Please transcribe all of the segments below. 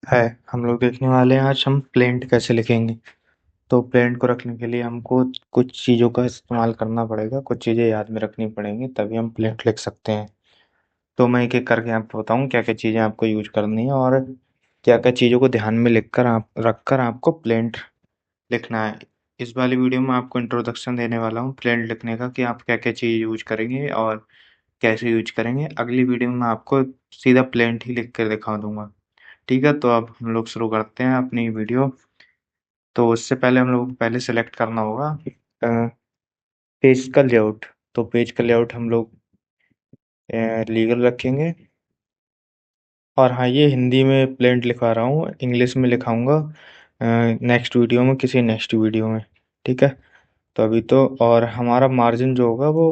है। हम लोग देखने वाले हैं आज हम प्लेंट कैसे लिखेंगे। तो प्लेंट को रखने के लिए हमको कुछ चीज़ों का इस्तेमाल करना पड़ेगा, कुछ चीज़ें याद में रखनी पड़ेंगी, तभी हम प्लेंट लिख सकते हैं। तो मैं एक एक करके आपको बताऊँ क्या क्या चीज़ें आपको यूज करनी है और क्या क्या चीज़ों को ध्यान में लिखकर आप रखकर आपको प्लेंट लिखना है। इस वाली वीडियो में आपको इंट्रोडक्शन देने वाला हूँ प्लेंट लिखने का, कि आप क्या क्या चीज़ यूज करेंगे और कैसे यूज करेंगे। अगली वीडियो में आपको सीधा प्लेंट ही लिख कर दिखा दूंगा। ठीक है, तो अब हम लोग शुरू करते हैं अपनी वीडियो। तो उससे पहले हम लोग को पहले सेलेक्ट करना होगा पेज का लेआउट। तो पेज का लेआउट हम लोग लीगल रखेंगे। और हाँ, ये हिंदी में प्लेंट लिखा रहा हूँ, इंग्लिश में लिखाऊंगा नेक्स्ट वीडियो में, किसी नेक्स्ट वीडियो में। ठीक है, तो अभी तो और हमारा मार्जिन जो होगा वो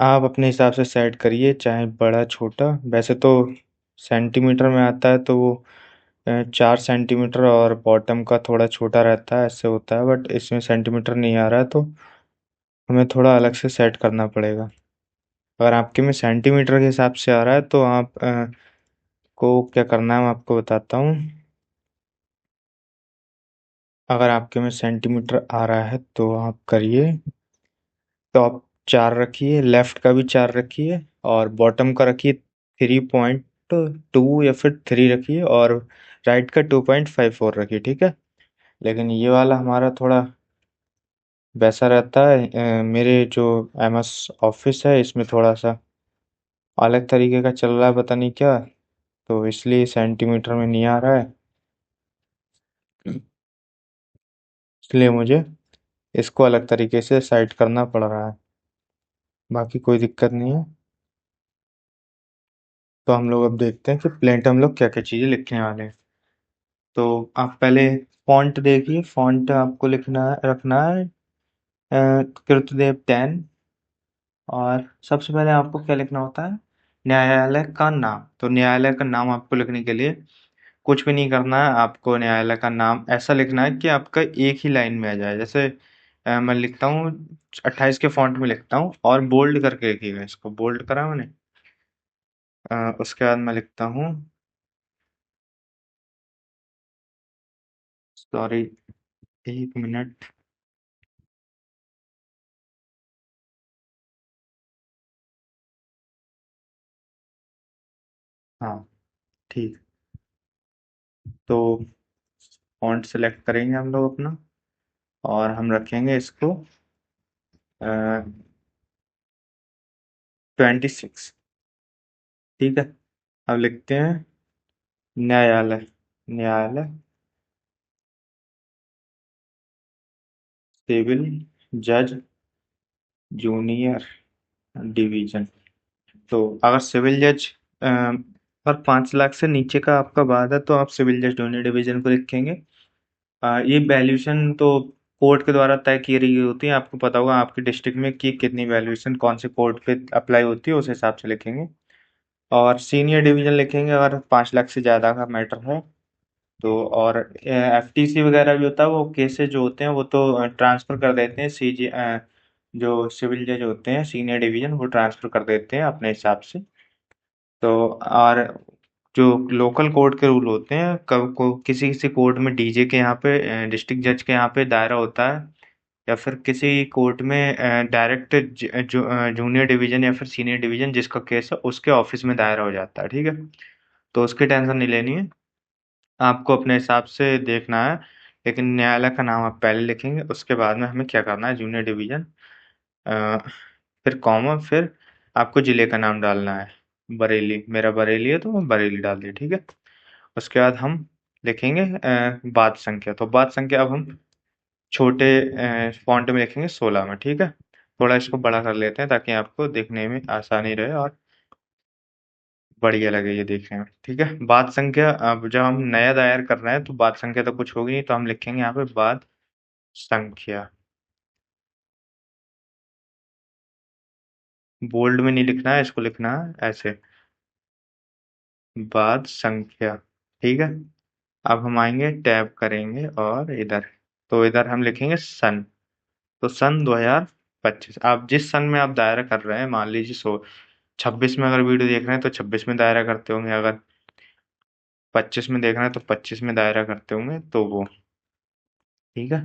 आप अपने हिसाब से सेट करिए, चाहे बड़ा छोटा। वैसे तो सेंटीमीटर में आता है तो वो 4 सेंटीमीटर और बॉटम का थोड़ा छोटा रहता है, ऐसे होता है। बट इसमें सेंटीमीटर नहीं आ रहा है तो हमें थोड़ा अलग से सेट करना पड़ेगा। अगर आपके में सेंटीमीटर के हिसाब से आ रहा है तो आप को क्या करना है मैं आपको बताता हूँ। अगर आपके में सेंटीमीटर आ रहा है तो आप करिए, तो आप 4 रखिए, लेफ्ट का भी 4 रखिए और बॉटम का रखिए 3.2 या फिर 3 रखिए, और राइट का 2.54 रखिए। ठीक है, लेकिन ये वाला हमारा थोड़ा वैसा रहता है, मेरे जो एमएस ऑफिस है इसमें थोड़ा सा अलग तरीके का चल रहा है, पता नहीं क्या, तो इसलिए सेंटीमीटर में नहीं आ रहा है। इसलिए मुझे इसको अलग तरीके से सेट करना पड़ रहा है, बाकी कोई दिक्कत नहीं है। तो हम लोग अब देखते हैं कि प्लेंट हम लोग क्या क्या चीज़ें लिखने वाले हैं। तो आप पहले फॉन्ट देखिए, फॉन्ट आपको लिखना है, रखना है कृतदेव 10। और सबसे पहले आपको क्या लिखना होता है, न्यायालय का नाम। तो न्यायालय का नाम आपको लिखने के लिए कुछ भी नहीं करना है, आपको न्यायालय का नाम ऐसा लिखना है कि आपका एक ही लाइन में आ जाए। जैसे मैं लिखता हूँ 28 के फॉन्ट में लिखता हूँ, और बोल्ड करके लिखिएगा, इसको बोल्ड करा मैंने। उसके बाद मैं लिखता हूँ, सॉरी, 1 मिनट। हाँ, ठीक। तो फॉन्ट सेलेक्ट करेंगे हम लोग अपना, और हम रखेंगे इसको 26। ठीक है, अब लिखते हैं न्यायालय। न्यायालय, सिविल जज जूनियर डिवीजन। तो अगर सिविल जज पर 5 लाख से नीचे का आपका बाद है तो आप सिविल जज जूनियर डिवीजन को लिखेंगे। ये वैल्यूएशन तो कोर्ट के द्वारा तय की गई होती है, आपको पता होगा आपके डिस्ट्रिक्ट में कि कितनी वैल्यूएशन कौन से कोर्ट पे अप्लाई होती है, उस हिसाब से लिखेंगे। और सीनियर डिवीजन लिखेंगे अगर 5 लाख से ज़्यादा का मैटर है तो। और एफटीसी वगैरह भी होता है, वो केसेस जो होते हैं वो तो ट्रांसफ़र कर देते हैं सीजी, जो सिविल जज होते हैं सीनियर डिवीजन, वो ट्रांसफ़र कर देते हैं अपने हिसाब से। तो और जो लोकल कोर्ट के रूल होते हैं, कब को किसी किसी कोर्ट में डीजे के यहाँ पे डिस्ट्रिक्ट जज के यहाँ पे दायरा होता है, या फिर किसी कोर्ट में डायरेक्ट जूनियर डिवीजन या फिर सीनियर डिवीजन जिसका केस है उसके ऑफिस में दायरा हो जाता है। ठीक है, तो उसकी टेंशन नहीं लेनी है, आपको अपने हिसाब से देखना है। लेकिन न्यायालय का नाम आप पहले लिखेंगे, उसके बाद में हमें क्या करना है, जूनियर डिवीजन, अ, फिर कॉमा, फिर आपको जिले का नाम डालना है। बरेली, मेरा बरेली है तो मैं बरेली डाल दिया। ठीक है, उसके बाद हम लिखेंगे बाद संख्या। तो बाद संख्या अब हम छोटे फॉन्ट में लिखेंगे 16 में। ठीक है, थोड़ा इसको बड़ा कर लेते हैं ताकि आपको देखने में आसानी रहे और बढ़िया लगे ये देखने में। ठीक है, बाद संख्या, अब जब हम नया दायर कर रहे हैं तो बाद संख्या तो कुछ होगी नहीं, तो हम लिखेंगे यहाँ पे बाद संख्या। बोल्ड में नहीं लिखना है, इसको लिखना है ऐसे, बाद संख्या। ठीक है, अब हम आएंगे टैब करेंगे और इधर, तो इधर हम लिखेंगे सन। तो सन 2025, आप जिस सन में आप दायरा कर रहे हैं, मान लीजिए 26 में अगर वीडियो देख रहे हैं तो 26 में दायरा करते होंगे। अगर 25 में देखना है तो 25 में दायरा करते होंगे तो वो। ठीक है,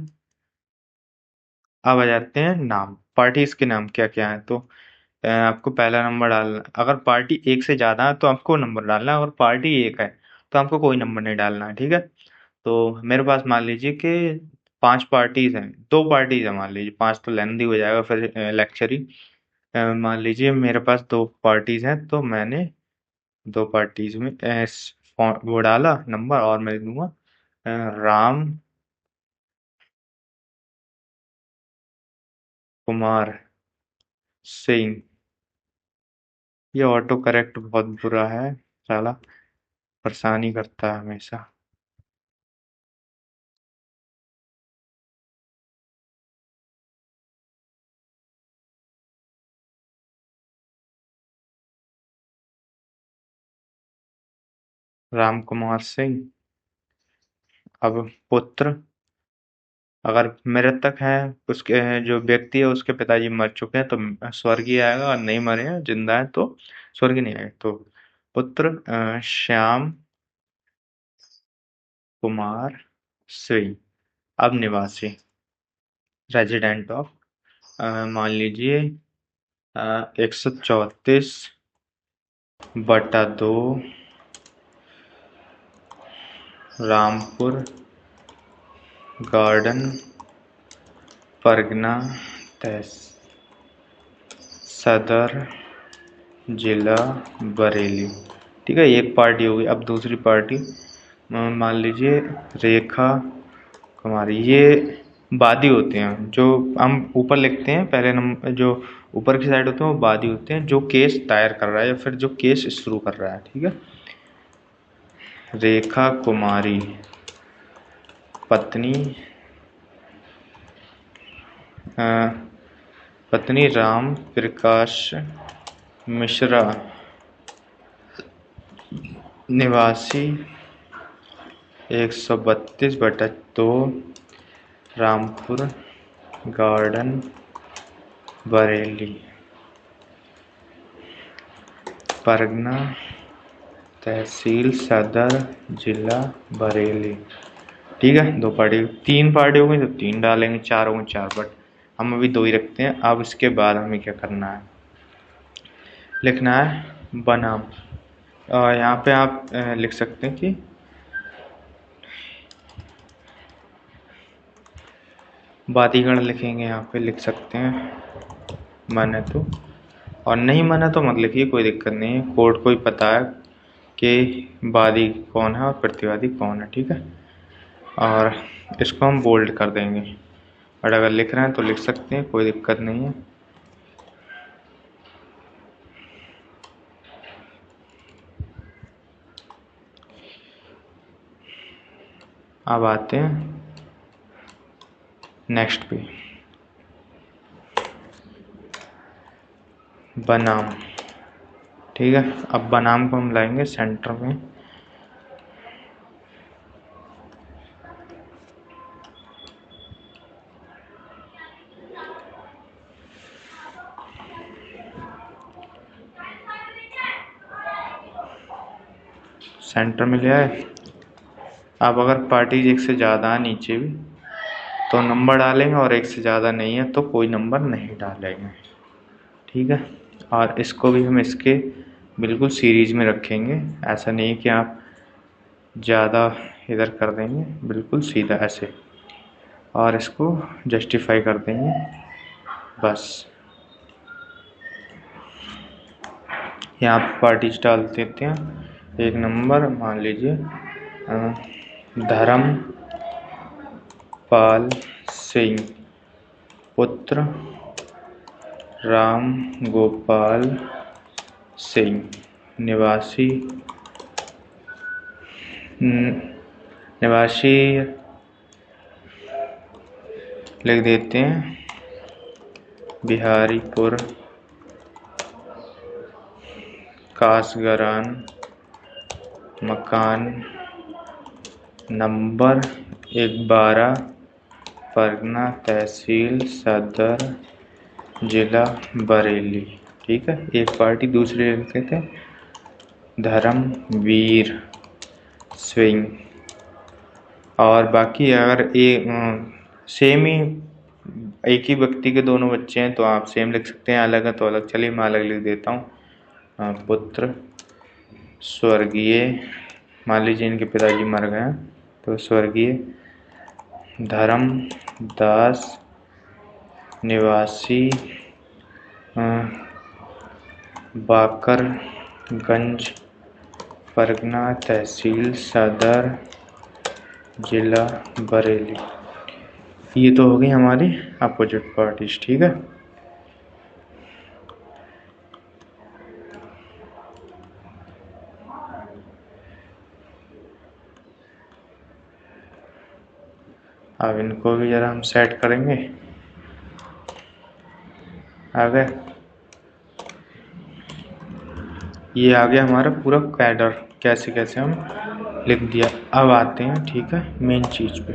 अब आ जाते हैं नाम, पार्टीज के नाम क्या क्या है। तो आपको पहला नंबर डालना, अगर पार्टी एक से ज़्यादा है तो आपको नंबर डालना है, अगर पार्टी एक है तो आपको कोई नंबर नहीं डालना है। ठीक है, तो मेरे पास मान लीजिए कि 5 पार्टीज हैं, 2 पार्टीज हैं, मान लीजिए 5 तो लेंदी हो जाएगा फिर लेक्चर ही। मान लीजिए मेरे पास 2 पार्टीज हैं तो मैंने 2 पार्टीज में वो डाला नंबर, और मैं दूंगा राम कुमार सिंह। ये ऑटो करेक्ट बहुत बुरा है साला, परेशानी करता है हमेशा। राम कुमार सिंह। अब पुत्र, अगर मृतक है, उसके जो व्यक्ति है उसके पिताजी मर चुके हैं तो स्वर्गीय आएगा, और नहीं मरे हैं जिंदा है तो स्वर्गीय नहीं आएगा। तो पुत्र श्याम कुमार सिंह। अब निवासी, रेजिडेंट ऑफ, मान लीजिए 134/2 रामपुर गार्डन परगना सदर जिला बरेली। ठीक है, एक पार्टी होगी। अब दूसरी पार्टी मान लीजिए रेखा कुमारी। ये वादी होते हैं, जो हम ऊपर लिखते हैं पहले नंबर, जो ऊपर की साइड होते हैं वो वादी होते हैं, जो केस दायर कर रहा है या फिर जो केस शुरू कर रहा है। ठीक है, रेखा कुमारी पत्नी पत्नी राम प्रकाश मिश्रा, निवासी 132/2 रामपुर गार्डन बरेली, परगना तहसील सदर जिला बरेली। ठीक है, 2 पार्टी, 3 पार्टी हो गई तो 3 डालेंगे, 4 हो गए 4, बट हम अभी 2 ही रखते हैं। अब इसके बाद हमें क्या करना है, लिखना है बनाम। यहाँ पे आप लिख सकते हैं कि वादीगण लिखेंगे, यहाँ पे लिख सकते हैं माने तो, और नहीं माना तो मत लिखिए, कोई दिक्कत नहीं है, कोर्ट को ही पता है कि वादी कौन है और प्रतिवादी कौन है। ठीक है, और इसको हम बोल्ड कर देंगे, और अगर लिख रहे हैं तो लिख सकते हैं, कोई दिक्कत नहीं है। अब आते हैं नेक्स्ट पे, बनाम। ठीक है, अब बनाम को हम लाएंगे सेंटर में। सेंटर में ले आए। अब अगर पार्टीज एक से ज़्यादा है नीचे भी तो नंबर डालेंगे, और एक से ज़्यादा नहीं है तो कोई नंबर नहीं डालेंगे। ठीक है, और इसको भी हम इसके बिल्कुल सीरीज में रखेंगे, ऐसा नहीं कि आप ज़्यादा इधर कर देंगे, बिल्कुल सीधा ऐसे, और इसको जस्टिफाई कर देंगे बस। यहाँ पर पार्टीज डाल देते हैं। एक नंबर मान लीजिए धर्म पाल सिंह, पुत्र राम गोपाल सिंह, निवासी निवासी लिख देते हैं बिहारीपुर कासगरान, मकान नंबर 12, परगना तहसील सदर जिला बरेली। ठीक है, एक पार्टी। दूसरे लिखते थे धर्मवीर स्विंग। और बाकी अगर सेम ही एक ही व्यक्ति के दोनों बच्चे हैं तो आप सेम लिख सकते हैं, अलग है तो अलग। चलिए मैं अलग लिख देता हूँ। पुत्र स्वर्गीय, मान लीजिए इनके पिताजी मर गए हैं तो स्वर्गीय धर्मदास निवासी बाकरगंज, परगना तहसील सदर, जिला बरेली। ये तो हो गई हमारी अपोजिट पार्टीज। ठीक है, अब इनको भी जरा हम सेट करेंगे। आ गए, ये आ गया हमारा पूरा कैडर, कैसे कैसे हम लिख दिया। अब आते हैं, ठीक है, मेन चीज़ पे।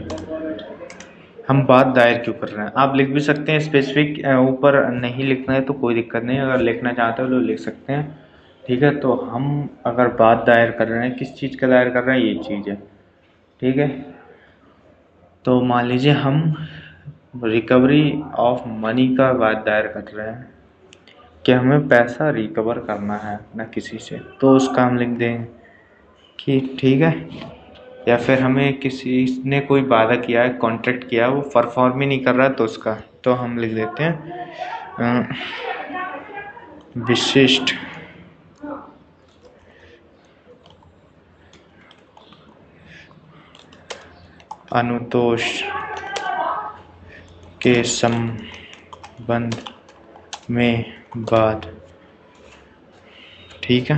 हम बात दायर क्यों कर रहे हैं? आप लिख भी सकते हैं स्पेसिफिक, ऊपर नहीं लिखना है तो कोई दिक्कत नहीं, अगर लिखना चाहते हो तो लिख सकते हैं। ठीक है, तो हम अगर बात दायर कर रहे हैं, किस चीज़ का दायर कर रहे हैं, ये चीज़ है। ठीक है, तो मान लीजिए हम रिकवरी ऑफ मनी का बात दायर कर रहे हैं कि हमें पैसा रिकवर करना है ना किसी से, तो उसका हम लिख देंगे कि ठीक है। या फिर हमें किसी ने कोई वादा किया है, कॉन्ट्रैक्ट किया है, वो परफॉर्म ही नहीं कर रहा, तो उसका तो हम लिख देते हैं विशिष्ट अनुतोष के संबंध में बात। ठीक है,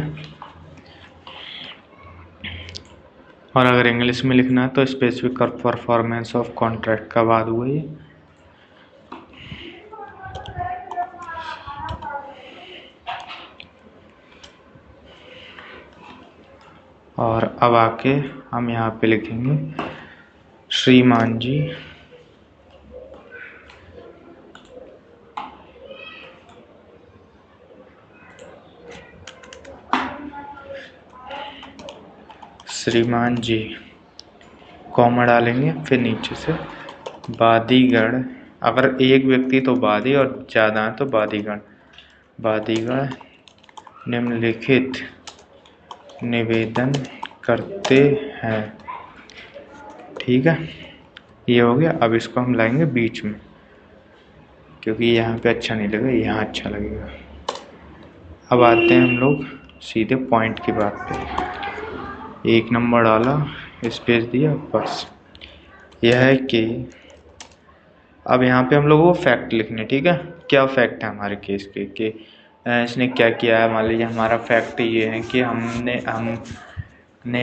और अगर इंग्लिश में लिखना है तो स्पेसिफिक परफॉर्मेंस ऑफ कॉन्ट्रैक्ट का बाद हुआ ये। और अब आके हम यहाँ पे लिखेंगे श्रीमान जी श्रीमान जी, कॉमा डालेंगे, फिर नीचे से बादीगण। अगर एक व्यक्ति तो बादी और ज़्यादा है तो बादीगण। बादीगण निम्नलिखित निवेदन करते हैं। ठीक है, ये हो गया। अब इसको हम लाएंगे बीच में, क्योंकि यहाँ पे अच्छा नहीं लगेगा, यहाँ अच्छा लगेगा। अब आते हैं हम लोग सीधे पॉइंट की बात पे। एक नंबर डाला, स्पेस दिया, बस। यह है कि अब यहाँ पे हम लोग वो फैक्ट लिखने। ठीक है, क्या फैक्ट है हमारे केस के कि इसने क्या किया है। मान लीजिए हमारा फैक्ट ये है कि हमने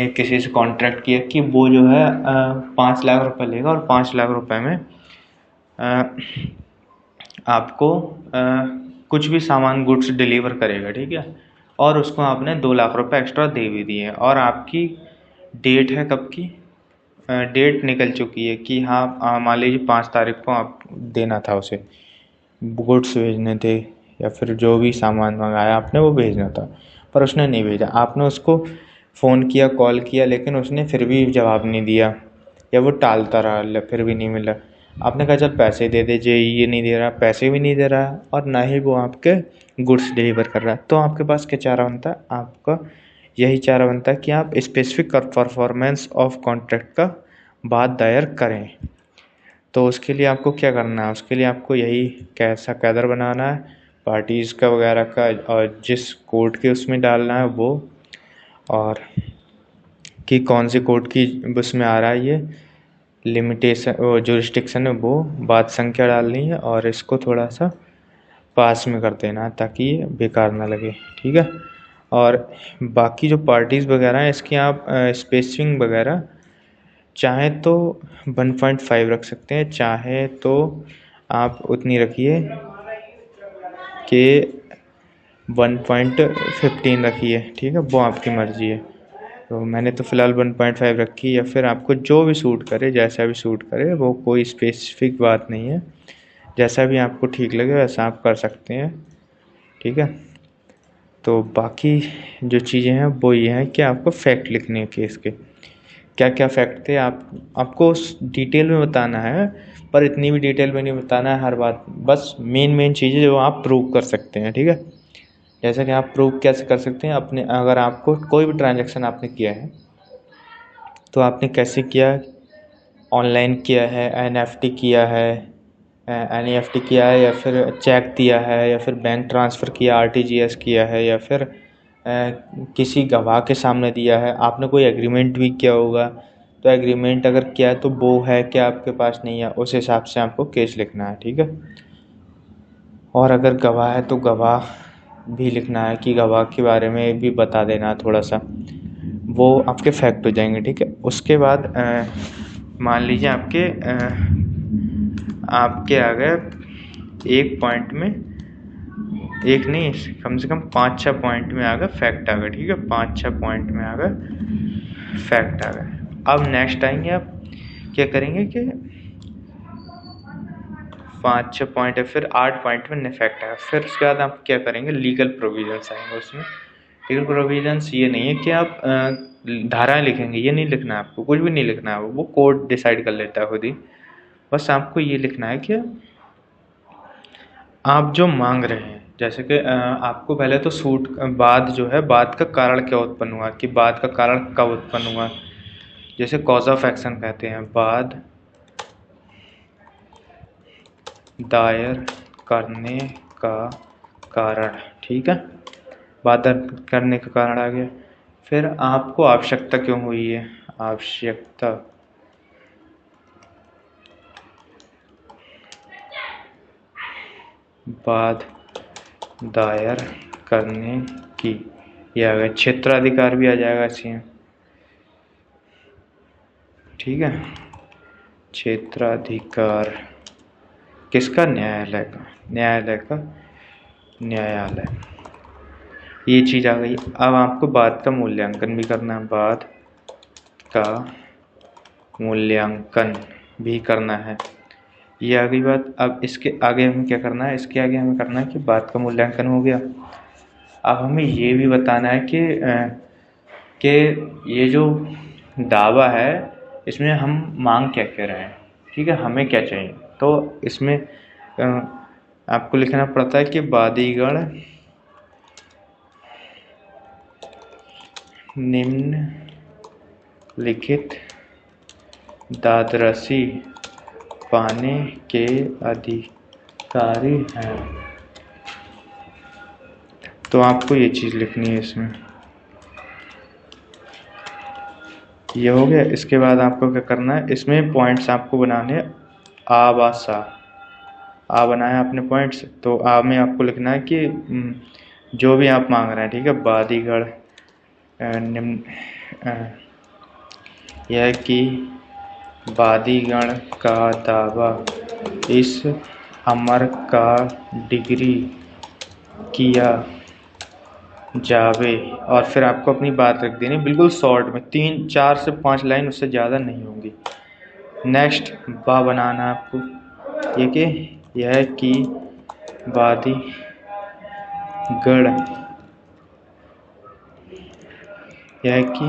किसी से कॉन्ट्रैक्ट किया कि वो जो है 5 लाख रुपए लेगा और 5 लाख रुपए में आपको कुछ भी सामान, गुड्स डिलीवर करेगा। ठीक है, और उसको आपने 2 लाख रुपए एक्स्ट्रा दे भी दिए, और आपकी डेट है कब की, डेट निकल चुकी है कि हाँ मान लीजिए 5 तारीख को आप देना था उसे, गुड्स भेजने थे या फिर जो भी सामान मंगाया आपने वो भेजना था, पर उसने नहीं भेजा। आपने उसको फ़ोन किया, कॉल किया, लेकिन उसने फिर भी जवाब नहीं दिया या वो टालता रहा, फिर भी नहीं मिला। आपने कहा चल पैसे दे दे, ये नहीं दे रहा, पैसे भी नहीं दे रहा और ना ही वो आपके गुड्स डिलीवर कर रहा है, तो आपके पास क्या चारा बनता है? आपका यही चारा बनता है कि आप स्पेसिफिक परफॉर्मेंस ऑफ कॉन्ट्रैक्ट का बात दायर करें। तो उसके लिए आपको क्या करना है? उसके लिए आपको यही कैसा कैदर बनाना है, पार्टीज़ का वगैरह का, और जिस कोर्ट के उसमें डालना है वो, और कि कौन सी कोर्ट की उसमें आ रहा है ये लिमिटेशन, वो जुरिस्डिक्शन है, वो बात संख्या डालनी है, और इसको थोड़ा सा पास में कर देना ताकि ये बेकार ना लगे। ठीक है, और बाकी जो पार्टीज़ वगैरह हैं इसकी आप स्पेसिंग वगैरह चाहे तो 1.5 रख सकते हैं, चाहे तो आप उतनी रखिए कि 1.15 रखिए। ठीक है, वो आपकी मर्ज़ी है। तो मैंने तो फ़िलहाल 1.5 रखी, या फिर आपको जो भी सूट करे, जैसा भी सूट करे, वो कोई स्पेसिफिक बात नहीं है, जैसा भी आपको ठीक लगे वैसा आप कर सकते हैं। ठीक है, तो बाकी जो चीज़ें हैं वो ये हैं कि आपको फैक्ट लिखने हैं केस के क्या क्या फैक्ट थे, आपको उस डिटेल में बताना है, पर इतनी भी डिटेल में नहीं बताना है हर बात, बस मेन चीज़ें जो आप प्रूव कर सकते हैं। ठीक है, जैसा कि आप प्रूव कैसे कर सकते हैं अपने, अगर आपको कोई भी ट्रांजैक्शन आपने किया है तो आपने कैसे किया, ऑनलाइन किया है, एनएफटी किया है, एनईएफटी किया है, या फिर चेक दिया है, या फिर बैंक ट्रांसफ़र किया, आरटीजीएस किया है, या फिर किसी गवाह के सामने दिया है, आपने कोई एग्रीमेंट भी किया होगा, तो एग्रीमेंट अगर किया है तो वो है क्या आपके पास, नहीं है, उस हिसाब से आपको केस लिखना है। ठीक है, और अगर गवाह है तो गवाह भी लिखना है कि गवाह के बारे में भी बता देना थोड़ा सा, वो आपके फैक्ट हो जाएंगे। ठीक है, उसके बाद मान लीजिए आपके आ गए एक पॉइंट में, एक नहीं कम से कम 5-6 पॉइंट में आ गए फैक्ट आ गए। ठीक है, 5-6 पॉइंट में आ गए फैक्ट आ गए। अब नेक्स्ट आएंगे, आप क्या करेंगे कि 5-6 पॉइंट है, फिर 8 पॉइंट में फैक्ट आएगा, फिर उसके बाद आप क्या करेंगे, लीगल प्रोविजंस आएंगे उसमें। लीगल प्रोविजंस ये नहीं है कि आप धाराएं लिखेंगे, ये नहीं लिखना है आपको, कुछ भी नहीं लिखना है, वो कोर्ट डिसाइड कर लेता है खुद ही। बस आपको ये लिखना है कि आप जो मांग रहे हैं, जैसे कि आपको पहले तो सूट बाद जो है, बाद का कारण क्या उत्पन्न हुआ, कि बाद का कारण कब उत्पन्न हुआ, जैसे कॉज ऑफ एक्शन कहते हैं, बाद दायर करने का कारण। ठीक है, बाद करने का कारण आ गया। फिर आपको आवश्यकता क्यों हुई है, आवश्यकता बाद दायर करने की, यह आ गया। क्षेत्राधिकार भी आ जाएगा इसमें। ठीक है, क्षेत्राधिकार किसका, न्यायालय का, न्यायालय का, न्यायालय, ये चीज़ आ गई। अब आपको बाद का मूल्यांकन भी करना है, बाद का मूल्यांकन भी करना है, ये आ गई बात। अब इसके आगे हमें क्या करना है, इसके आगे हमें करना है कि बाद का मूल्यांकन हो गया, अब हमें ये भी बताना है कि ये जो दावा है इसमें हम मांग क्या कह रहे हैं। ठीक है, हमें क्या चाहिए, तो इसमें आपको लिखना पड़ता है कि वादीगण निम्न लिखित दादरसी पाने के अधिकारी हैं। तो आपको ये चीज़ लिखनी है इसमें, ये हो गया। इसके बाद आपको क्या करना है, इसमें पॉइंट्स आपको बनाने हैं, आ बा सा, आ बनाया आपने पॉइंट्स, तो आ में आपको लिखना है कि जो भी आप मांग रहे हैं। ठीक है, वादीगण निम्न यह कि वादीगण का दावा इस अमर का डिग्री किया जावे, और फिर आपको अपनी बात रख देनी बिल्कुल शॉर्ट में, 3-4 से 5 लाइन, उससे ज़्यादा नहीं होंगी। नेक्स्ट बा बनाना आपको, ये कि यह कि वादीगण यह कि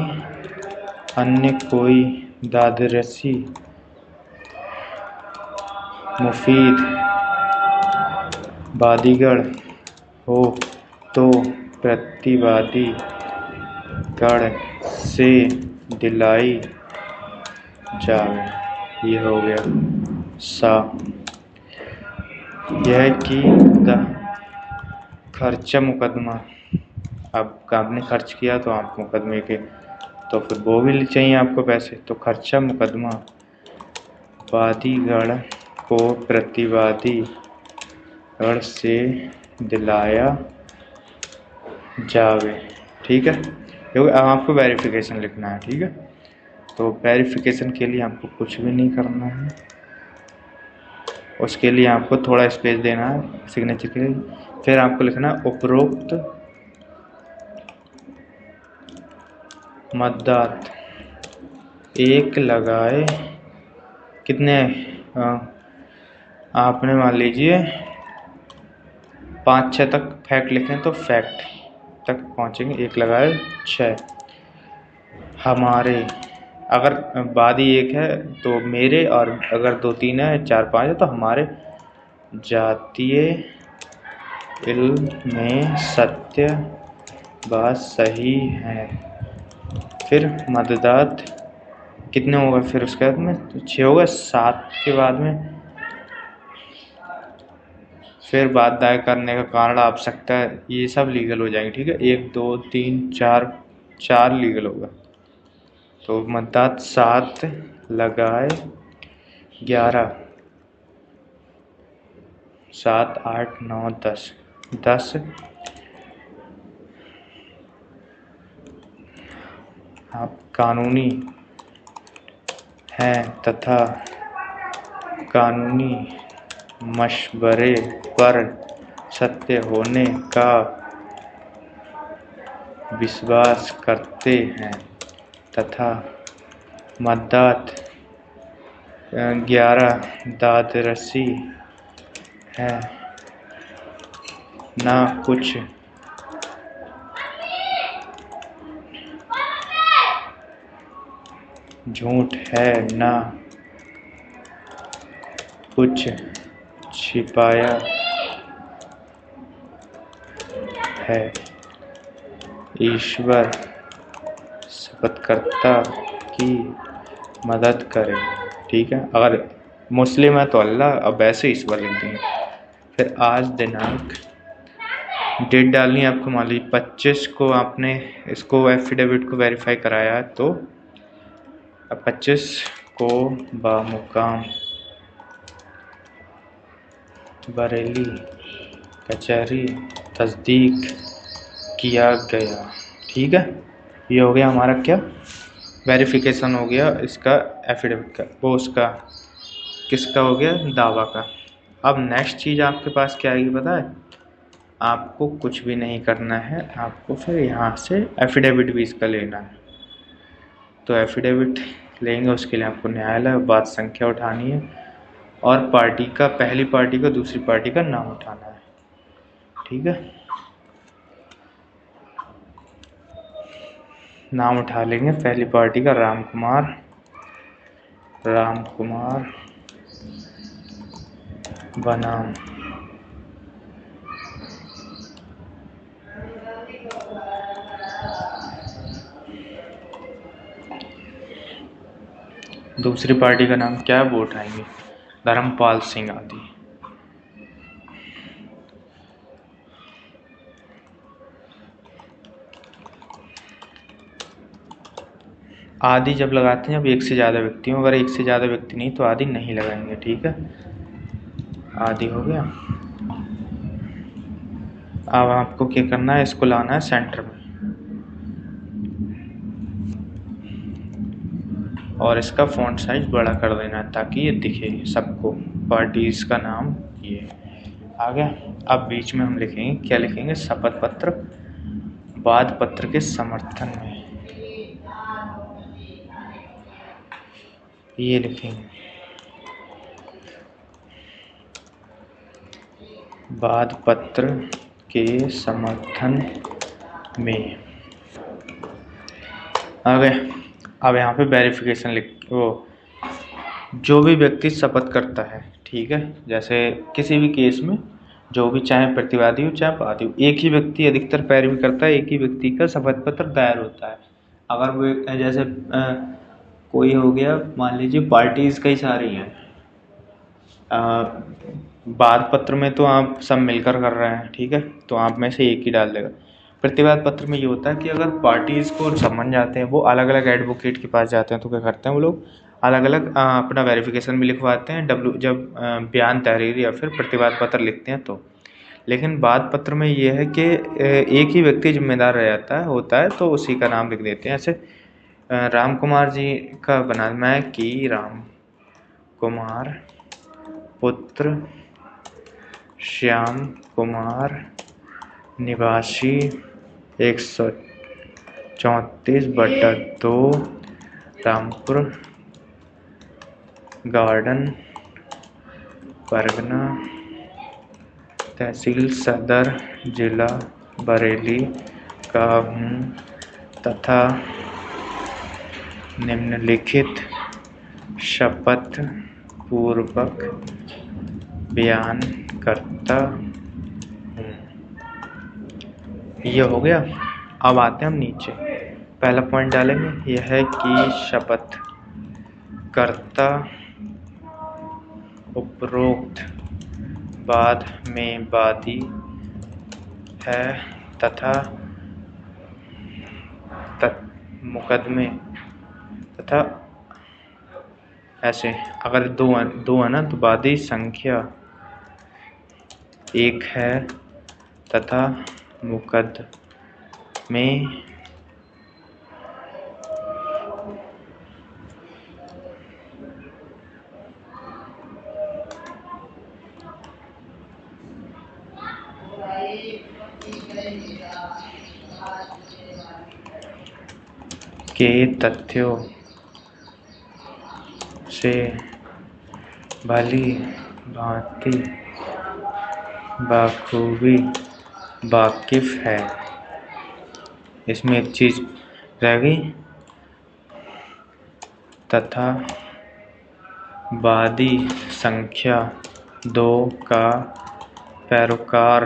अन्य कोई दादरसी मुफीद वादीगण हो तो प्रतिवादी गण से दिलाई जावे, ये हो गया सा। यह कि खर्चा मुकदमा, अब आपने खर्च किया तो आप मुकदमे के, तो फिर वो भी चाहिए आपको पैसे, तो खर्चा मुकदमा वादीगण को प्रतिवादी गण से दिलाया जावे। ठीक है, क्योंकि अब आपको वेरिफिकेशन लिखना है। ठीक है, तो वेरिफिकेशन के लिए आपको कुछ भी नहीं करना है, उसके लिए आपको थोड़ा स्पेस देना है सिग्नेचर के लिए। फिर आपको लिखना है उपरोक्त मद्दात एक लगाए कितने, आपने मान लीजिए 5-6 तक फैक्ट लिखें तो फैक्ट तक पहुँचेंगे, एक लगाए 6 हमारे अगर वादी एक है तो मेरे, और अगर 2-3 है, 4-5 है तो हमारे। जातीय इल्म में सत्य बात सही है। फिर मददात कितने होगा, फिर उसके बाद में तो 6 होगा, 7 के बाद में फिर बात दायर करने का कारण, आवश्यकता, ये सब लीगल हो जाएंगे। ठीक है, 1 2 3 4, 4 लीगल होगा। तो मददात 7 लगाए 11, 7 8 9 10, 10 आप कानूनी हैं तथा कानूनी मशवरे पर सत्य होने का विश्वास करते हैं तथा मददात 11 दादरसी है, ना कुछ झूठ है, ना कुछ छिपाया है। ईश्वर शपथकर्ता की मदद करे। ठीक है, अगर मुस्लिम है तो अल्लाह, अब वैसे ईश्वर लिख देंगे। फिर आज दिनांक, डेट डालनी है आपको, मान लीजिए 25 को आपने इसको एफिडेविट को वेरीफाई कराया है, तो अब 25 को बामुकाम बरेली कचहरी तस्दीक किया गया। ठीक है, ये हो गया हमारा क्या, वेरिफिकेशन हो गया इसका एफिडेविट का, वो उसका किसका हो गया, दावा का। अब नेक्स्ट चीज़ आपके पास क्या आएगी पता है, आपको कुछ भी नहीं करना है, आपको फिर यहाँ से एफिडेविट भी इसका लेना है। तो एफिडेविट लेंगे, उसके लिए आपको न्यायालय बात संख्या उठानी है और पार्टी का, पहली पार्टी का दूसरी पार्टी का नाम उठाना है। ठीक है, नाम उठा लेंगे। पहली पार्टी का राम कुमार बनाम दूसरी पार्टी का नाम क्या है, वो उठाएंगे, धर्मपाल सिंह आदि। आदि जब लगाते हैं जब एक से ज़्यादा व्यक्ति हो, अगर एक से ज़्यादा व्यक्ति नहीं तो आदि नहीं लगाएंगे। ठीक है, आदि हो गया। अब आपको क्या करना है, इसको लाना है सेंटर में और इसका फॉन्ट साइज बड़ा कर देना है ताकि ये दिखे सबको, पार्टीज का नाम ये आ गया। अब बीच में हम लिखेंगे, क्या लिखेंगे, शपथ पत्र वाद पत्र के समर्थन में, ये लिखेंगे वाद पत्र के समर्थन में। आ गए। अब यहाँ पे वेरिफिकेशन लिख, वो जो भी व्यक्ति शपथ करता है, ठीक है, जैसे किसी भी केस में जो भी, चाहे प्रतिवादी हो चाहे वादी हो, एक ही व्यक्ति अधिकतर पैरवी करता है, एक ही व्यक्ति का शपथ पत्र दायर होता है। अगर वो जैसे कोई हो गया, मान लीजिए पार्टीज कई सारी हैं, वाद पत्र में तो आप सब मिलकर कर रहे हैं, ठीक है, तो आप में से एक ही डाल देगा। प्रतिवाद पत्र में ये होता है कि अगर पार्टीज को समझ जाते हैं, वो अलग अलग एडवोकेट के पास जाते हैं, तो क्या करते हैं वो लोग अलग अलग अपना वेरिफिकेशन भी लिखवाते हैं, जब बयान तहरीर या फिर प्रतिवाद पत्र लिखते हैं तो। लेकिन वाद पत्र में ये है कि एक ही व्यक्ति जिम्मेदार रह जाता है, होता है, तो उसी का नाम लिख देते हैं। ऐसे राम कुमार जी का बना, मैं कि राम कुमार पुत्र श्याम कुमार निवासी 134/2 रामपुर गार्डन परगना तहसील सदर जिला बरेली का हूँ तथा निम्नलिखित शपथ पूर्वक बयान करता हूँ। ये हो गया। अब आते हैं हम नीचे। पहला पॉइंट डालेंगे, यह है कि शपथ करता उपरोक्त वाद में वादी है तथा मुकदमे तथा ऐसे अगर दो है ना तो वादी संख्या 1 है तथा मुकदमे के तथ्यों से भली भांति बखूबी वाकिफ है। इसमें एक चीज रह गई, तथा वादी संख्या 2 का पैरोकार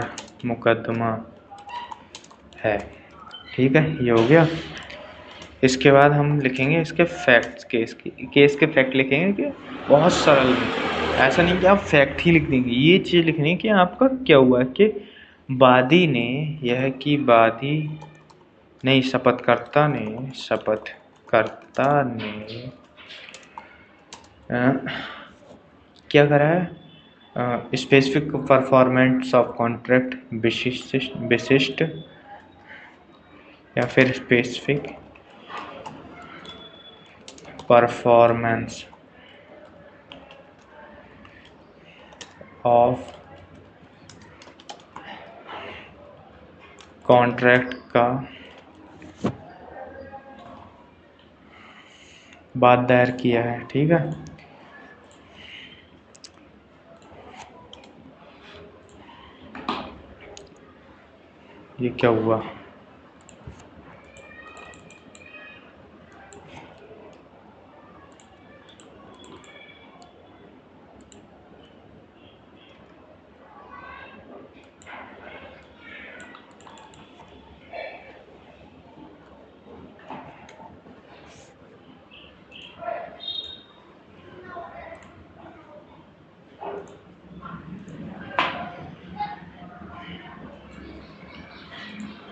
मुकदमा है। ठीक है, ये हो गया। इसके बाद हम लिखेंगे इसके फैक्ट्स। केस के फैक्ट लिखेंगे कि बहुत सरल है, ऐसा नहीं कि आप फैक्ट ही लिख देंगे। ये चीज़ लिखनी है कि आपका क्या हुआ कि वादी ने यह कि वादी नहीं शपथकर्ता ने क्या करा है, स्पेसिफिक परफॉर्मेंस ऑफ कॉन्ट्रैक्ट विशिष्ट या फिर स्पेसिफिक परफॉर्मेंस ऑफ कॉन्ट्रैक्ट का बाद दायर किया है। ठीक है, ये क्या हुआ,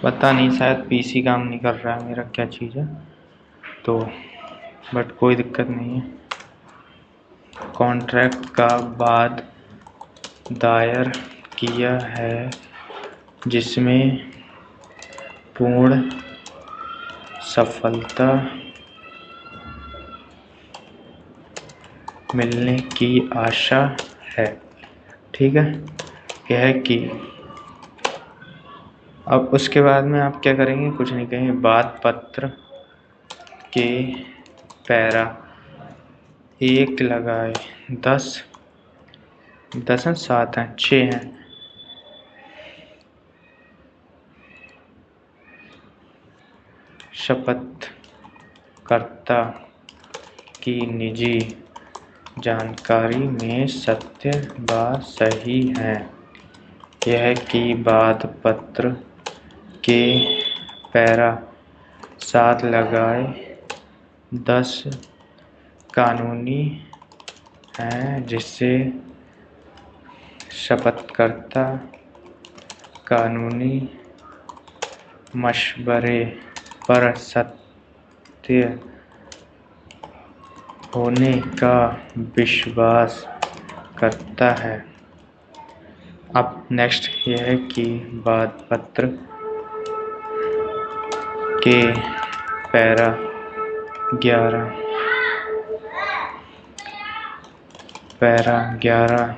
पता नहीं, शायद पीसी काम नहीं कर रहा है मेरा, क्या चीज़ है तो, बट कोई दिक्कत नहीं है। कॉन्ट्रैक्ट का बाद दायर किया है जिसमें पूर्ण सफलता मिलने की आशा है। ठीक है, यह है कि अब उसके बाद में आप क्या करेंगे, कुछ नहीं कहेंगे। वाद पत्र के पैरा 1 लगाए 10 हैं, 7 हैं, 6 हैं। शपथकर्ता की निजी जानकारी में सत्य व सही है। यह कि वाद पत्र के पैरा 7 लगाए 10 कानूनी है, जिससे शपथकर्ता कानूनी मशवरे पर सत्य होने का विश्वास करता है। अब नेक्स्ट यह है कि वाद पत्र के पैरा 11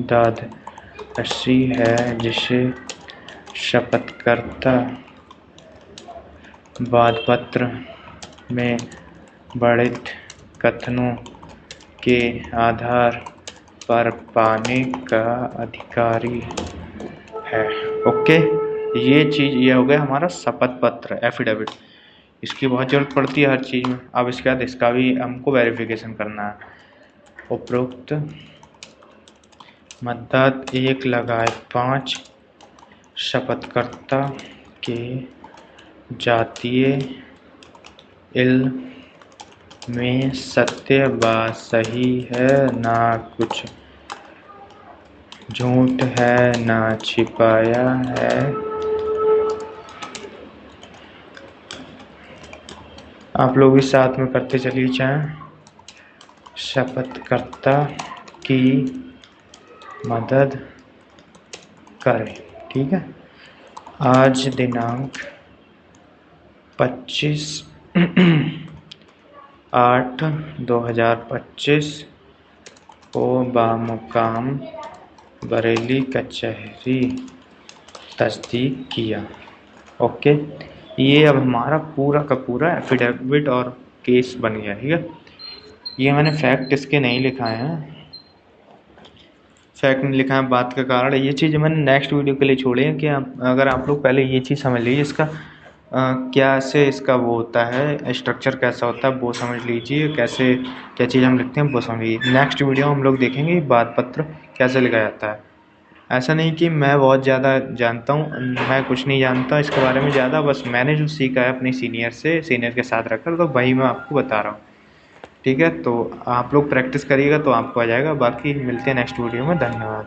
दाद अस्सी है, जिसे शपथकर्ता वाद पत्र में वर्णित कथनों के आधार पर पाने का अधिकारी है। ओके, ये हो गया हमारा शपथ पत्र एफिडेविट। इसकी बहुत ज़रूरत पड़ती है हर चीज़ में। अब इसके बाद इसका भी हमको वेरिफिकेशन करना है। उपरोक्त मदद 1 लगाए 5 शपथकर्ता के जातीय इल्म में सत्य व सही है, ना कुछ झूठ है ना छिपाया है। आप लोग भी साथ में करते चलिए जाएं। शपथकर्ता की मदद करें। ठीक है। आज दिनांक 25/8/2025 को बामुकाम बरेली कचहरी तस्दीक किया। ओके, ये अब हमारा पूरा का पूरा एफिडेविट और केस बन गया। ठीक है, ये मैंने फैक्ट इसके नहीं लिखाए हैं, फैक्ट नहीं लिखा है बात का कारण। ये चीज़ मैंने नेक्स्ट वीडियो के लिए छोड़ी है कि अगर आप लोग पहले ये चीज़ समझ लीजिए, इसका क्या से इसका वो होता है, स्ट्रक्चर कैसा होता है वो समझ लीजिए, कैसे क्या चीज़ हम लिखते हैं वो समझ लीजिए। नेक्स्ट वीडियो हम लोग देखेंगे बात पत्र कैसे लिखा जाता है। ऐसा नहीं कि मैं बहुत ज़्यादा जानता हूँ, मैं कुछ नहीं जानता इसके बारे में ज़्यादा, बस मैंने जो सीखा है अपने सीनियर के साथ रखकर, तो वही मैं आपको बता रहा हूँ। ठीक है, तो आप लोग प्रैक्टिस करिएगा तो आपको आ जाएगा। बाकी मिलते हैं नेक्स्ट वीडियो में। धन्यवाद।